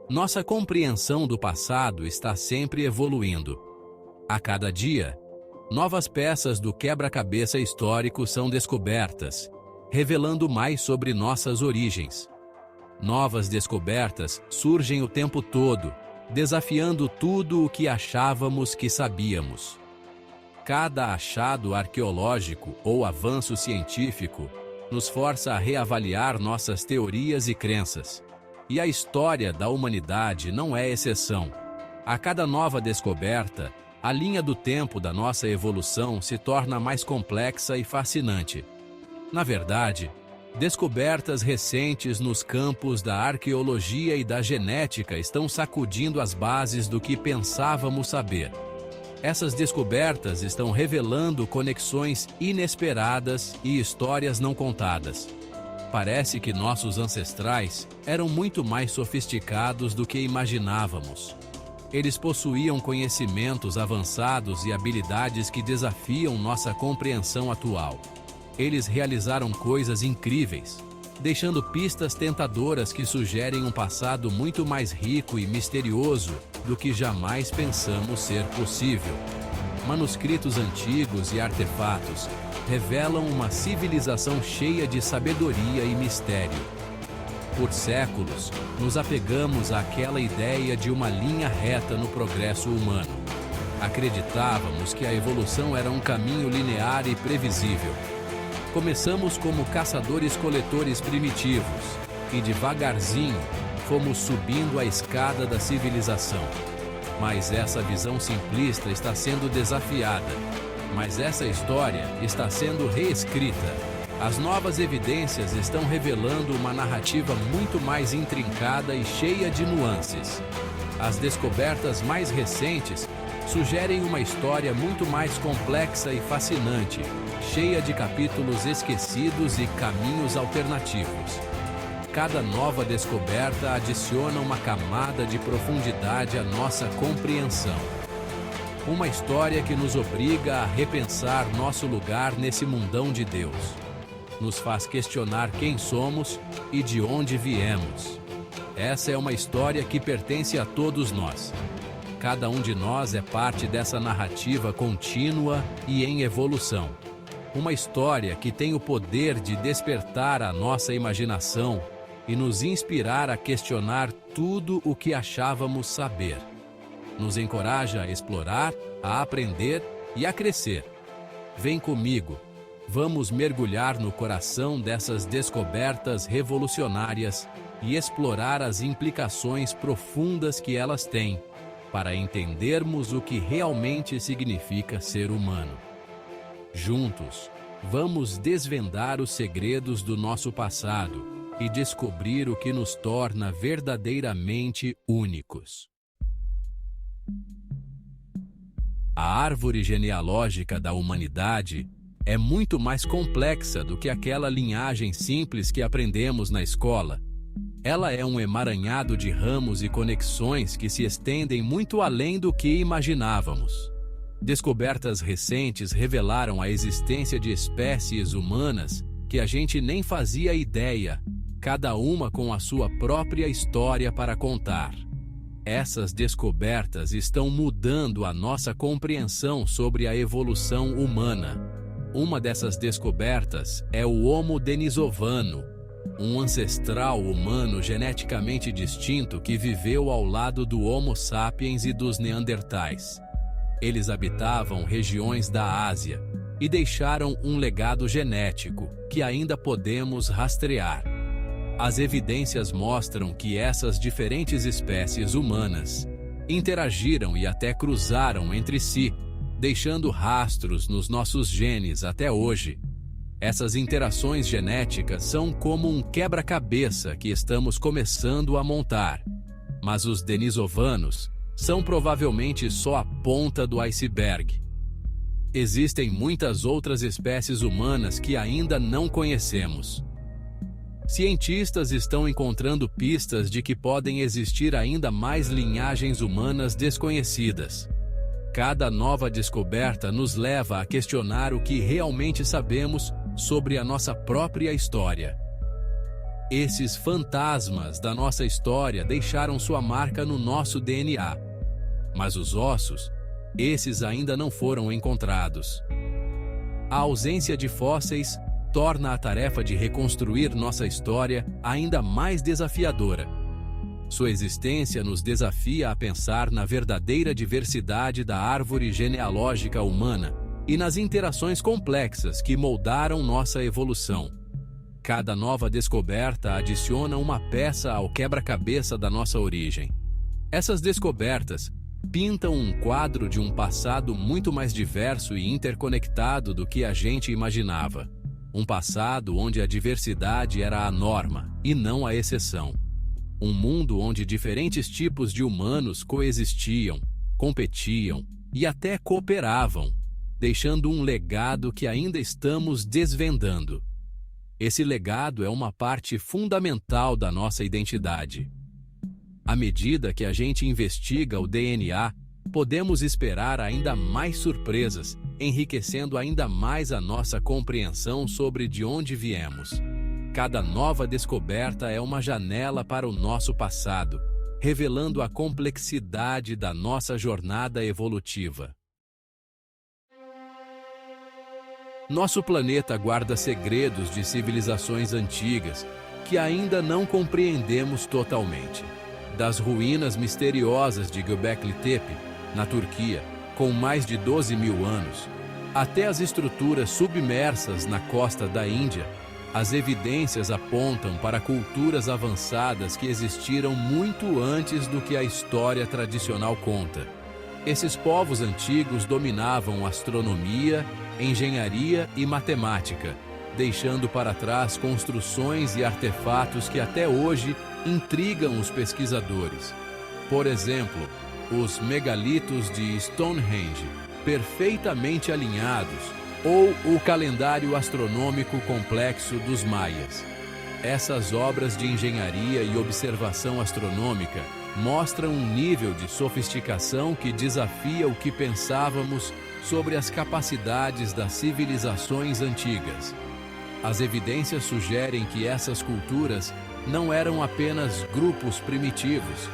Nossa compreensão do passado está sempre evoluindo. A cada dia, novas peças do quebra-cabeça histórico são descobertas, revelando mais sobre nossas origens. Novas descobertas surgem o tempo todo, desafiando tudo o que achávamos que sabíamos. Cada achado arqueológico ou avanço científico nos força a reavaliar nossas teorias e crenças. E a história da humanidade não é exceção. A cada nova descoberta, a linha do tempo da nossa evolução se torna mais complexa e fascinante. Na verdade, descobertas recentes nos campos da arqueologia e da genética estão sacudindo as bases do que pensávamos saber. Essas descobertas estão revelando conexões inesperadas e histórias não contadas. Parece que nossos ancestrais eram muito mais sofisticados do que imaginávamos. Eles possuíam conhecimentos avançados e habilidades que desafiam nossa compreensão atual. Eles realizaram coisas incríveis, deixando pistas tentadoras que sugerem um passado muito mais rico e misterioso do que jamais pensamos ser possível. Manuscritos antigos e artefatos revelam uma civilização cheia de sabedoria e mistério. Por séculos, nos apegamos àquela ideia de uma linha reta no progresso humano. Acreditávamos que a evolução era um caminho linear e previsível. Começamos como caçadores-coletores primitivos e devagarzinho fomos subindo a escada da civilização. Mas essa visão simplista está sendo desafiada. Mas essa história está sendo reescrita. As novas evidências estão revelando uma narrativa muito mais intrincada e cheia de nuances. As descobertas mais recentes sugerem uma história muito mais complexa e fascinante, cheia de capítulos esquecidos e caminhos alternativos. Cada nova descoberta adiciona uma camada de profundidade à nossa compreensão. Uma história que nos obriga a repensar nosso lugar nesse mundão de Deus. Nos faz questionar quem somos e de onde viemos. Essa é uma história que pertence a todos nós. Cada um de nós é parte dessa narrativa contínua e em evolução. Uma história que tem o poder de despertar a nossa imaginação e nos inspirar a questionar tudo o que achávamos saber. Nos encoraja a explorar, a aprender e a crescer. Vem comigo, vamos mergulhar no coração dessas descobertas revolucionárias e explorar as implicações profundas que elas têm, para entendermos o que realmente significa ser humano. Juntos, vamos desvendar os segredos do nosso passado e descobrir o que nos torna verdadeiramente únicos. A árvore genealógica da humanidade é muito mais complexa do que aquela linhagem simples que aprendemos na escola. Ela é um emaranhado de ramos e conexões que se estendem muito além do que imaginávamos. Descobertas recentes revelaram a existência de espécies humanas que a gente nem fazia ideia, cada uma com a sua própria história para contar. Essas descobertas estão mudando a nossa compreensão sobre a evolução humana. Uma dessas descobertas é o Homo denisovano, um ancestral humano geneticamente distinto que viveu ao lado do Homo sapiens e dos Neandertais. Eles habitavam regiões da Ásia e deixaram um legado genético que ainda podemos rastrear. As evidências mostram que essas diferentes espécies humanas interagiram e até cruzaram entre si, deixando rastros nos nossos genes até hoje. Essas interações genéticas são como um quebra-cabeça que estamos começando a montar. Mas os denisovanos são provavelmente só a ponta do iceberg. Existem muitas outras espécies humanas que ainda não conhecemos. Cientistas estão encontrando pistas de que podem existir ainda mais linhagens humanas desconhecidas. Cada nova descoberta nos leva a questionar o que realmente sabemos sobre a nossa própria história. Esses fantasmas da nossa história deixaram sua marca no nosso DNA. Mas os ossos, esses ainda não foram encontrados. A ausência de fósseis torna a tarefa de reconstruir nossa história ainda mais desafiadora. Sua existência nos desafia a pensar na verdadeira diversidade da árvore genealógica humana e nas interações complexas que moldaram nossa evolução. Cada nova descoberta adiciona uma peça ao quebra-cabeça da nossa origem. Essas descobertas pintam um quadro de um passado muito mais diverso e interconectado do que a gente imaginava. Um passado onde a diversidade era a norma e não a exceção. Um mundo onde diferentes tipos de humanos coexistiam, competiam e até cooperavam, deixando um legado que ainda estamos desvendando. Esse legado é uma parte fundamental da nossa identidade. À medida que a gente investiga o DNA, podemos esperar ainda mais surpresas, enriquecendo ainda mais a nossa compreensão sobre de onde viemos. Cada nova descoberta é uma janela para o nosso passado, revelando a complexidade da nossa jornada evolutiva. Nosso planeta guarda segredos de civilizações antigas que ainda não compreendemos totalmente. Das ruínas misteriosas de Göbekli Tepe, na Turquia, com mais de 12 mil anos, até as estruturas submersas na costa da Índia, as evidências apontam para culturas avançadas que existiram muito antes do que a história tradicional conta. Esses povos antigos dominavam astronomia, engenharia e matemática, deixando para trás construções e artefatos que até hoje intrigam os pesquisadores. Por exemplo, os megalitos de Stonehenge, perfeitamente alinhados, ou o calendário astronômico complexo dos maias. Essas obras de engenharia e observação astronômica mostram um nível de sofisticação que desafia o que pensávamos sobre as capacidades das civilizações antigas. As evidências sugerem que essas culturas não eram apenas grupos primitivos,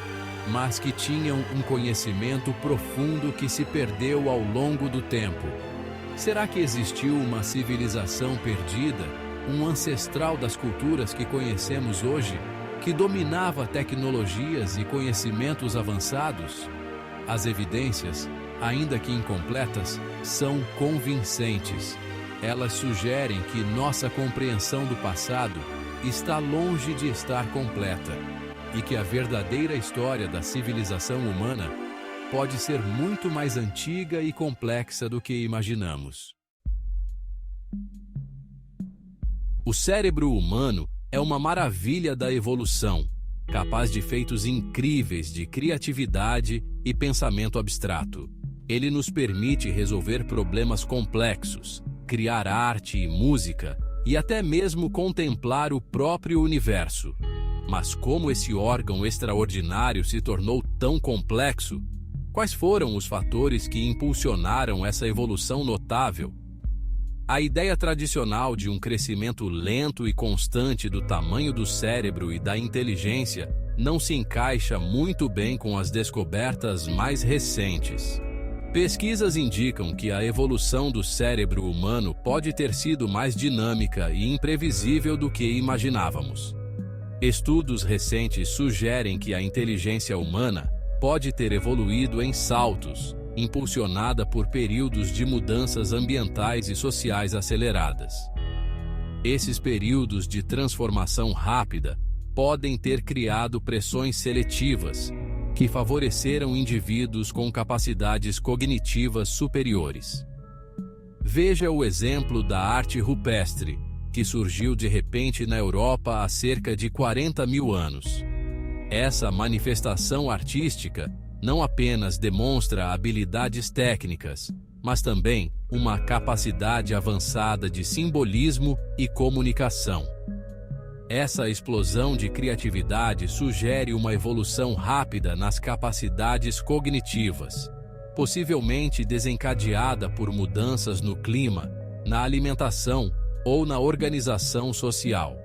mas que tinham um conhecimento profundo que se perdeu ao longo do tempo. Será que existiu uma civilização perdida, um ancestral das culturas que conhecemos hoje, que dominava tecnologias e conhecimentos avançados? As evidências, ainda que incompletas, são convincentes. Elas sugerem que nossa compreensão do passado está longe de estar completa e que a verdadeira história da civilização humana pode ser muito mais antiga e complexa do que imaginamos. O cérebro humano é uma maravilha da evolução, capaz de feitos incríveis de criatividade e pensamento abstrato. Ele nos permite resolver problemas complexos, criar arte e música e até mesmo contemplar o próprio universo. Mas como esse órgão extraordinário se tornou tão complexo? Quais foram os fatores que impulsionaram essa evolução notável? A ideia tradicional de um crescimento lento e constante do tamanho do cérebro e da inteligência não se encaixa muito bem com as descobertas mais recentes. Pesquisas indicam que a evolução do cérebro humano pode ter sido mais dinâmica e imprevisível do que imaginávamos. Estudos recentes sugerem que a inteligência humana pode ter evoluído em saltos, impulsionada por períodos de mudanças ambientais e sociais aceleradas. Esses períodos de transformação rápida podem ter criado pressões seletivas, que favoreceram indivíduos com capacidades cognitivas superiores. Veja o exemplo da arte rupestre, que surgiu de repente na Europa há cerca de 40 mil anos. Essa manifestação artística não apenas demonstra habilidades técnicas, mas também uma capacidade avançada de simbolismo e comunicação. Essa explosão de criatividade sugere uma evolução rápida nas capacidades cognitivas, possivelmente desencadeada por mudanças no clima, na alimentação ou na organização social.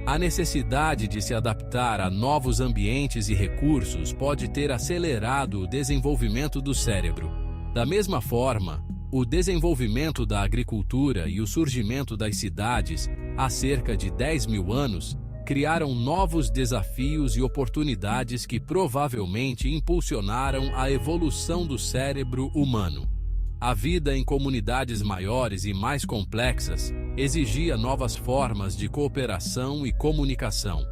A necessidade de se adaptar a novos ambientes e recursos pode ter acelerado o desenvolvimento do cérebro. Da mesma forma, o desenvolvimento da agricultura e o surgimento das cidades, há cerca de 10 mil anos, criaram novos desafios e oportunidades que provavelmente impulsionaram a evolução do cérebro humano. A vida em comunidades maiores e mais complexas exigia novas formas de cooperação e comunicação.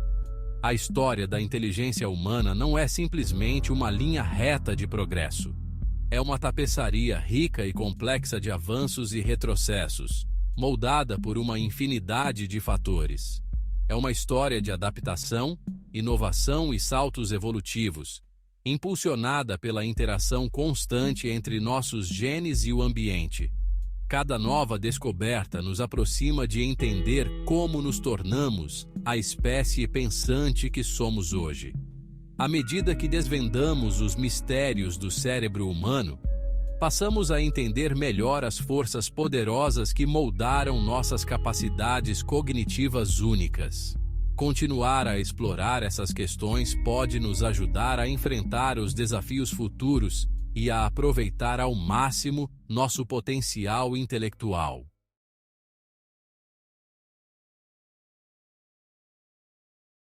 A história da inteligência humana não é simplesmente uma linha reta de progresso. É uma tapeçaria rica e complexa de avanços e retrocessos, moldada por uma infinidade de fatores. É uma história de adaptação, inovação e saltos evolutivos, impulsionada pela interação constante entre nossos genes e o ambiente. Cada nova descoberta nos aproxima de entender como nos tornamos a espécie pensante que somos hoje. À medida que desvendamos os mistérios do cérebro humano, passamos a entender melhor as forças poderosas que moldaram nossas capacidades cognitivas únicas. Continuar a explorar essas questões pode nos ajudar a enfrentar os desafios futuros e a aproveitar ao máximo nosso potencial intelectual.